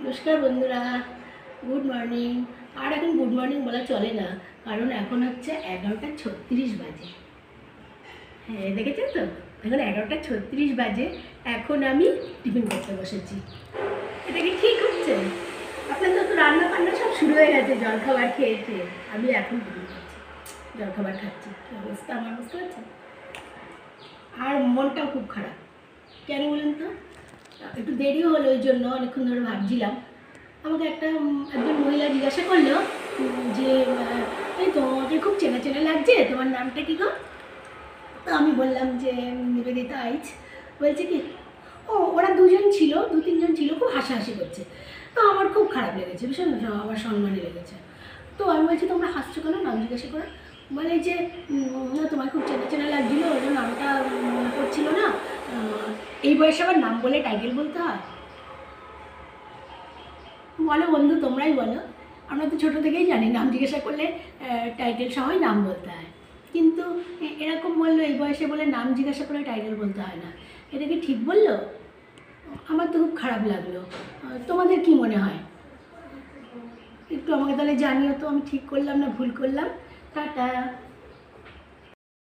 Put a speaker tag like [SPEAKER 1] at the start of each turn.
[SPEAKER 1] নমস্কার বন্ধুরা, good morning. আর এখন গুড মর্নিং বলা চলে না, কারণ এখন হচ্ছে 11:36 বাজে। হ্যাঁ, দেখেছেন তো, এখন 11:36 বাজে। এখন আমি টিফিন করতে বসেছি। এটা কি ঠিক হচ্ছে? আপনাদের তো রান্না বান্না সব শুরু হয়ে গেছে, জলখাবার খেয়ে খেয়ে। আমি এখন টিফিন করছি, জলখাবার খাচ্ছি। কি অবস্থা আমার, বুঝতে পারছেন? আর মনটাও খুব খারাপ। কেন বলুন তো? একটু দেরিও হলো, ওই জন্য অনেকক্ষণ ধরে ভাবছিলাম। আমাকে একজন মহিলা জিজ্ঞাসা করলো যে এই তোমাকে খুব চেনা চেনা লাগছে, তোমার নামটা কী গো? তো আমি বললাম যে নিবেদিতা আইচ। বলছে কি, ও ওরা দুজন ছিল, দু তিনজন ছিল, খুব হাসাহাসি করছে। তো আমার খুব খারাপ লেগেছে, ভীষণ আমার সম্মানে লেগেছে। তো আমি বলছি তোমরা হাসছো কেন, নাম জিজ্ঞাসা করে? বলে যে না, তোমার খুব চেনা চেনা লাগছিলো, ওই জন্য নামটা মনে পড়ছিল না। এই বয়সে আবার নাম বলে টাইটেল বলতে হয়? বলো বন্ধু, তোমরাই বলো। আমরা তো ছোটো থেকেই জানি নাম জিজ্ঞাসা করলে টাইটেল সহই নাম বলতে হয়, কিন্তু এরকম বললো এই বয়সে বলে নাম জিজ্ঞাসা করে টাইটেল বলতে হয় না। এটা কি ঠিক বললো? আমার তো খুব খারাপ লাগলো। তোমাদের কি মনে হয়? একটু আমাকে তাহলে জানিও তো, আমি ঠিক করলাম না ভুল করলাম। টাটা।